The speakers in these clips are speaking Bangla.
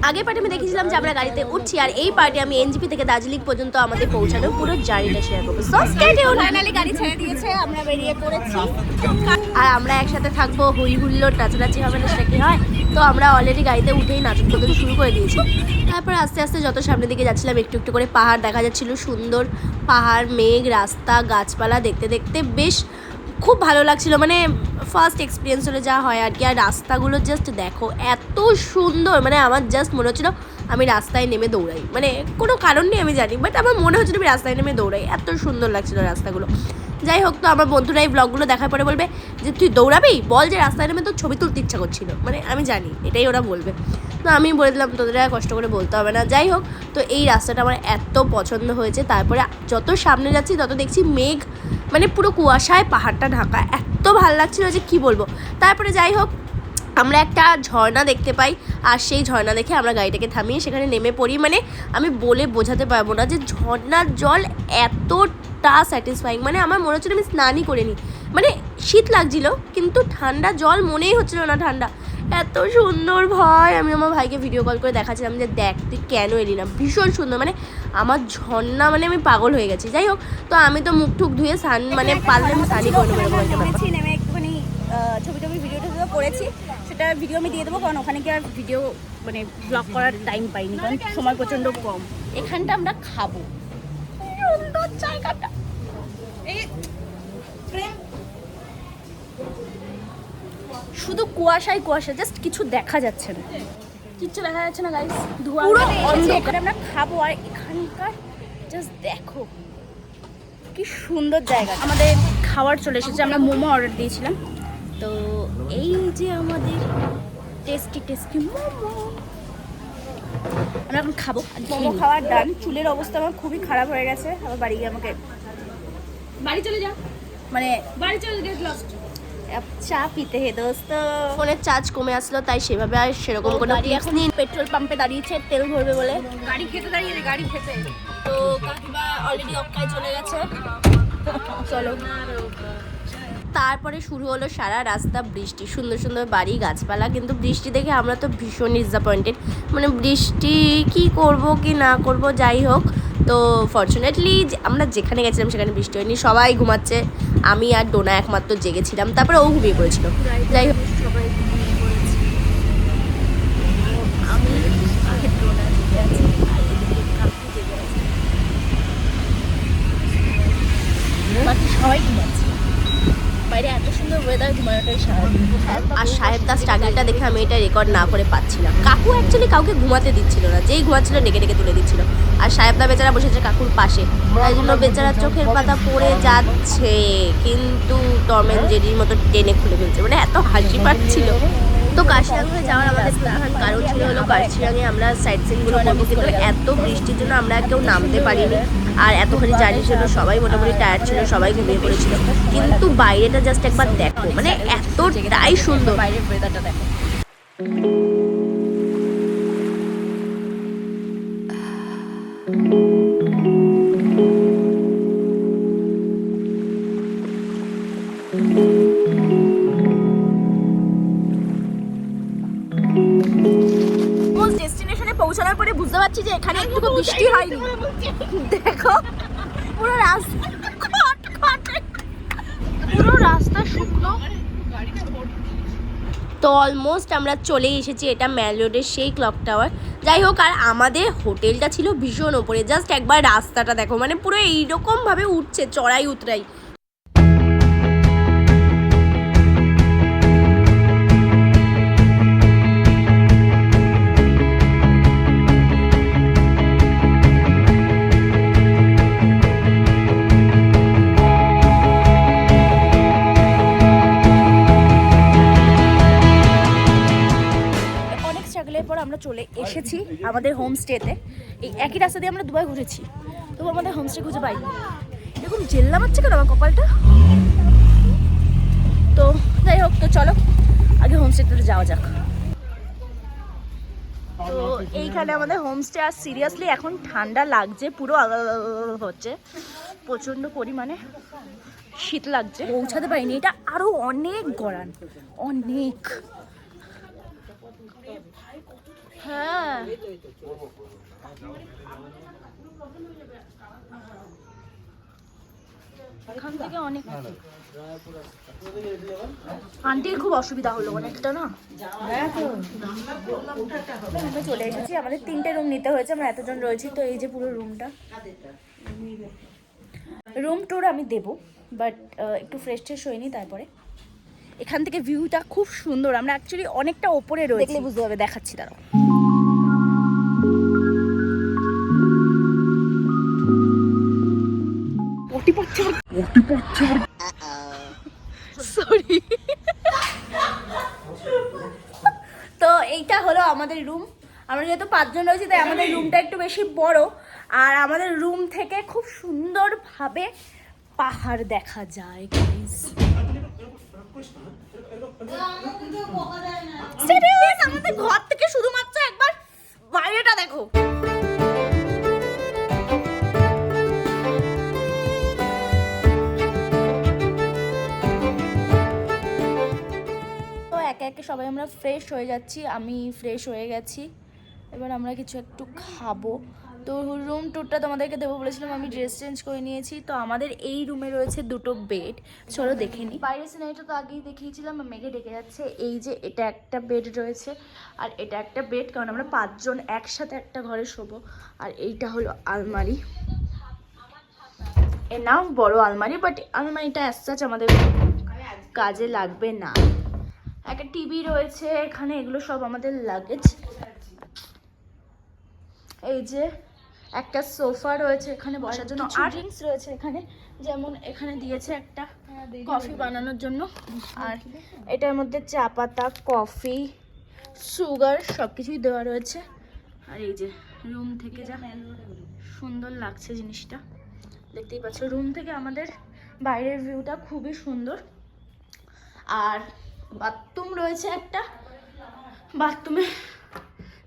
আগের পার্টি আমি দেখেছিলাম যে আমরা গাড়িতে উঠছি, আর এই পার্টি আমি এনজিপি থেকে দার্জিলিং পর্যন্ত আমাদের পৌঁছানো পুরো জার্নিটা শেয়ার করবো। So stay tune. ফাইনালি গাড়ি ছেড়ে দিয়েছে, আমরা বেরিয়ে পড়েছি, আর আমরা একসাথে থাকবো, হই হুল্লোড় নাচানাচি হবে না, সেটা কি হয়? তো আমরা অলরেডি গাড়িতে উঠেই নাচন করতে শুরু করে দিয়েছি। তারপর আস্তে আস্তে যত সামনের দিকে যাচ্ছিলাম একটু একটু করে পাহাড় দেখা যাচ্ছিল, সুন্দর পাহাড়, মেঘ, রাস্তা, গাছপালা দেখতে দেখতে বেশ খুব ভালো লাগছিল। মানে ফার্স্ট এক্সপিরিয়েন্স হলে যা হয় আর কি। আর রাস্তাগুলো জাস্ট দেখো এত সুন্দর, মানে আমার জাস্ট মনে হচ্ছিলো আমি রাস্তায় নেমে দৌড়াই। মানে কোনো কারণ নেই আমি জানি, বাট আমার মনে হচ্ছিলো আমি রাস্তায় নেমে দৌড়াই, এত সুন্দর লাগছিলো রাস্তাগুলো। যাই হোক, তো আমার বন্ধুরা এই ব্লগগুলো দেখার পরে বলবে যে তুই দৌড়াবি, বল যে রাস্তায় নেমে তোর ছবি তুলতে ইচ্ছা করছিল। মানে আমি জানি এটাই ওরা বলবে, তো আমি বলে দিলাম তোদের আর কষ্ট করে বলতে হবে না। যাই হোক, তো এই রাস্তাটা আমার এত পছন্দ হয়েছে। তারপরে যত সামনে যাচ্ছি তত দেখছি মেঘ, মানে পুরো কুয়াশায় পাহাড়টা ঢাকা, এত ভালো লাগছিল যে কি বলবো। তারপরে যাই হোক, আমরা একটা ঝর্ণা দেখতে পাই, আর সেই ঝর্ণা দেখে আমরা গাড়িটাকে থামিয়ে সেখানে নেমে পড়ি। মানে আমি বলে বোঝাতে পারবো না যে ঝর্ণার জল এতটা স্যাটিসফাইং, মানে আমার মনে হচ্ছিলো আমি স্নানই করে নিই। মানে শীত লাগছিল কিন্তু ঠান্ডা জল মনেই হচ্ছিল না ঠান্ডা, এত সুন্দর। ভাই আমি আমার ভাইকে ভিডিও কল করে দেখাচ্ছিলাম যে দেখ তুই কেন এলি না, ভীষণ সুন্দর। মানে আমার ঝর্ণা, মানে আমি পাগল হয়ে গেছি। যাই হোক, তো আমি তো মুখ টুক ধুয়ে স্নান, মানে পারলে আমি স্নানই করে নেবো। নেমে একটুখানি ছবি ভিডিও করেছি, সেটা ভিডিও আমি দিয়ে দেবো, কারণ ওখানে কি আর ভিডিও মানে ব্লগ করার টাইম পাইনি, কারণ সময় প্রচণ্ড কম। এখানটা আমরা খাবো, সুন্দর জায়গাটা। শুধু কুয়াশায় কুয়াশা, জাস্ট কিছু দেখা যাচ্ছে না, কিচ্ছু দেখা যাচ্ছে না গাইস, ধোঁয়া অন্ধকার। আমরা খাবো, আর এখানকার জাস্ট দেখো কি সুন্দর জায়গা। আমাদের খাবার চলে এসেছে, আমরা মোমো অর্ডার দিয়েছিলাম। তো এই যে আমাদের টেস্টি টেস্টি মোমো, আমরা এখন খাবো। মোমো খাওয়ার ডান। চুলের অবস্থা আমার খুবই খারাপ হয়ে গেছে, আবার বাড়ি গিয়ে আমাকে বাড়ি চলে যা, মানে বাড়ি চলে গেট লস্ট চা পিতে হে দোস্ত। ফোনের চার্জ কমে আসলো, তাই সেভাবে আর সেরকম কোনো টিপস নেই। পেট্রোল পাম্পে দাঁড়িয়েছে তেল ভরবে বলে, গাড়ি খেতে দাঁড়িয়েছে, গাড়ি খেতে। তো কাকিমা অলরেডি অক্কায় চলে গেছে, চলো। তারপরে শুরু হলো সারা রাস্তা বৃষ্টি, সুন্দর সুন্দর বাড়ি, গাছপালা, কিন্তু বৃষ্টি দেখে আমরা তো ভীষণ ডিসঅ্যাপয়েন্টেড। মানে বৃষ্টি কি করব কি না করব। যাই হোক, তো ফর্চুনেটলি আমরা যেখানে গেছিলাম সেখানে বৃষ্টি হয়নি, সবাই ঘুমাচ্ছে, আমি আর ডোনা একমাত্র জেগেছিলাম, তারপরে ও ঘুমিয়ে পড়েছিল। যাই হোক, সবাই ঘুমিয়ে পড়েছে, আমি আর ডোনা জেগে আছি, আর এদিকে কাকু জেগে আছে, বাকি সবাই ঘুমাচ্ছে। বাইরে এত সুন্দর ওয়েদার, ঘুমানোটাই স্বাভাবিক। আর সাহেবদার স্ট্রাগলটা দেখে আমি এটা রেকর্ড না করে পাচ্ছিলাম। কাকু অ্যাকচুয়ালি কাউকে ঘুমাতে দিচ্ছিল না, যেই ঘুমাচ্ছিল ডেকে ডেকে তুলে দিচ্ছিল। আর সাহেবদা বেচারা বসেছে কাকুর পাশে, তাই জন্য বেচারা চোখের পাতা পড়ে যাচ্ছে, কিন্তু টম এন্ড জেরির মতো টেনে খুলে ফেলছে, মানে এত হাসি পাচ্ছিল। তো কাশিরাঙে যাওয়ার আমাদের প্রধান কারণ ছিল হলো কাশিরাঙে আমরা সাইট সিনগুলো করবো, কিন্তু এত বৃষ্টির জন্য আমরা কেউ নামতে পারিনি। আর এতখানি জার্নি ছিল, সবাই মোটামুটি টায়ার্ড ছিল, সবাই ঘুমিয়ে পড়েছিল। কিন্তু বাইরেটা জাস্ট একবার দেখো, মানে এতটাই সুন্দর, বাইরের ওয়েদারটা দেখো। ডেস্টিনেশনে পৌঁছানোর পরে বুঝতে পারছি যে এখানে একটু বৃষ্টি হয়নি। দেখো পুরো রাস্তা, পুরো রাস্তা শুকনো। তো অলমোস্ট আমরা চলেই এসেছি, এটা ম্যাল রোডের সেই ক্লক টাওয়ার। যাই হোক, আর আমাদের হোটেলটা ছিল ভীষণ ওপরে, জাস্ট একবার রাস্তাটা দেখো, মানে পুরো এইরকমভাবে উঠছে, চড়াই উতরাই। পর আমরা চলে এসেছি আমাদের হোমস্টেতে। এই একই রাস্তা দিয়ে আমরা দুবার ঘুরেছি, তবু আমাদের হোমস্টে খুঁজে পাইনি। এরকম জেল্লা মারছে কেন আমার কপালটা। তো যাই হোক, তো চলো আগে হোমস্টেতে যাওয়া যাক। তো এইখানে আমাদের হোমস্টে, আর সিরিয়াসলি এখন ঠান্ডা লাগছে, পুরো হচ্ছে প্রচণ্ড পরিমাণে শীত লাগছে, পৌঁছাতে পারিনি। এটা আরো অনেক গড়ান, অনেক। হ্যাঁ এখান থেকে অনেক আন্টির খুব অসুবিধা হলো অনেকটা না। আমরা চলে এসেছি, আমাদের 3টে রুম নিতে হয়েছে, আমরা এতজন রয়েছি। তো এই যে পুরো রুমটা, রুম ট্যুর আমি দেবো, বাট একটু ফ্রেশ ট্রেশ হয়নি। তারপরে এখান থেকে ভিউটা খুব সুন্দর, আমরা অ্যাকচুয়ালি অনেকটা ওপরে রয়েছি, দেখলে বুঝতে হবে, দেখাচ্ছি দাঁড়াও। সরি। তো এইটা হলো আমাদের রুম। আমরা যেহেতু 5 জন রয়েছি তাই আমাদের রুমটা একটু বেশি বড়, আর আমাদের রুম থেকে খুব সুন্দরভাবে পাহাড় দেখা যায় গাইস। আমাদের ঘর থেকে শুধুমাত্র একবার বাইরেটা দেখো। তো একে একে সবাই আমরা ফ্রেশ হয়ে যাচ্ছি, আমি ফ্রেশ হয়ে গেছি। এবার আমরা কিছু একটু খাবো। তো রুম ট্যুরটা তোমাদেরকে দেবো বলেছিলাম, আমি ড্রেস চেঞ্জ করে নিয়েছি। তো আমাদের এই রুমে রয়েছে 2টো বেড, চলো দেখে নিই। বাইরের সিনারিটা তো আগেই দেখিয়েছিলাম, মেঘে ডেকে যাচ্ছে। এই যে এটা একটা বেড রয়েছে, আর এটা একটা বেড, কারণ আমরা 5 জন একসাথে একটা ঘরে শোবো। আর এইটা হলো আলমারি, এর নাম বড় আলমারি, বাট আলমারিটা অ্যাজ আমাদের কাজে লাগবে না। একটা টিভি রয়েছে এখানে, এগুলো সব আমাদের লাগেজ। এই যে একটা সোফা রয়েছে এখানে বসার জন্য, আর ড্রিঙ্কস রয়েছে এখানে, যেমন এখানে দিয়েছে একটা কফি বানানোর জন্য, আর এটার মধ্যে চা পাতা, কফি, সুগার সব কিছুই দেওয়া রয়েছে। আর এই যে রুম থেকে যা সুন্দর লাগছে জিনিসটা, দেখতেই পাচ্ছ। রুম থেকে আমাদের বাইরের ভিউটা খুবই সুন্দর। আর বাথরুম রয়েছে একটা, বাথরুমে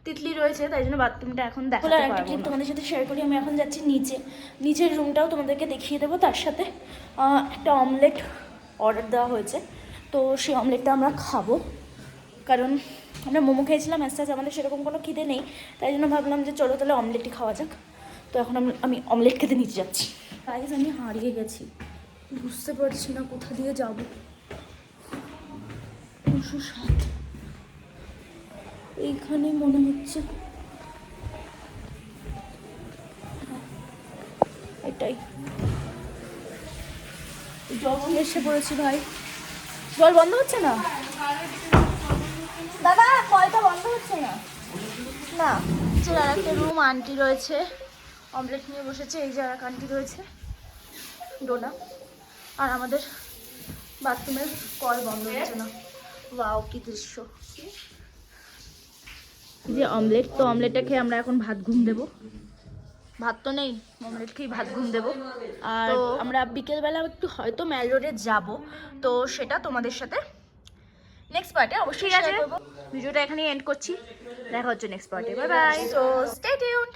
তিতলি রয়েছে, তাই জন্য বাথরুমটা এখন দেখাতে পারবো না। ক্লিপ তোমাদের সাথে শেয়ার করি, আমি এখন যাচ্ছি নিচে, নিচের রুমটাও তোমাদেরকে দেখিয়ে দেবো। তার সাথে একটা অমলেট অর্ডার দেওয়া হয়েছে, তো সেই অমলেটটা আমরা খাবো, কারণ আমরা মোমো খেয়েছিলাম, আস্তে আমাদের সেরকম কোনো খিদে নেই, তাই জন্য ভাবলাম যে চলো তাহলে অমলেটই খাওয়া যাক। তো এখন আমি অমলেট খেতে নিচে যাচ্ছি। গাইস আমি হারিয়ে গেছি, বুঝতে পারছি না কোথা দিয়ে যাবো। 207 এইখানে মনে হচ্ছে, এটাই। জল এসে পড়েছি ভাই, জল বন্ধ হচ্ছে না দাদা, কলটা বন্ধ হচ্ছে না। না, যে আর একটা রুম আন্টি রয়েছে, অমলেট নিয়ে বসেছে। এই যে আর এক আন্টি রয়েছে, ডোনা। আর আমাদের বাথরুমের কল বন্ধ হচ্ছে না। ওয়াও কি দৃশ্য। যে অমলেট, তো অমলেটটা খেয়ে আমরা এখন ভাত ঘুম দেবো। ভাত তো নেই, অমলেট খেয়ে ভাত ঘুম দেবো। আর আমরা বিকেলবেলা একটু হয়তো ম্যাল রোডে যাবো, তো সেটা তোমাদের সাথে নেক্সট পার্টে অবশ্যই শেয়ার করবো। ভিডিওটা এখানেই এন্ড করছি, দেখা হচ্ছে নেক্সট পার্টে। Bye bye, so stay tuned.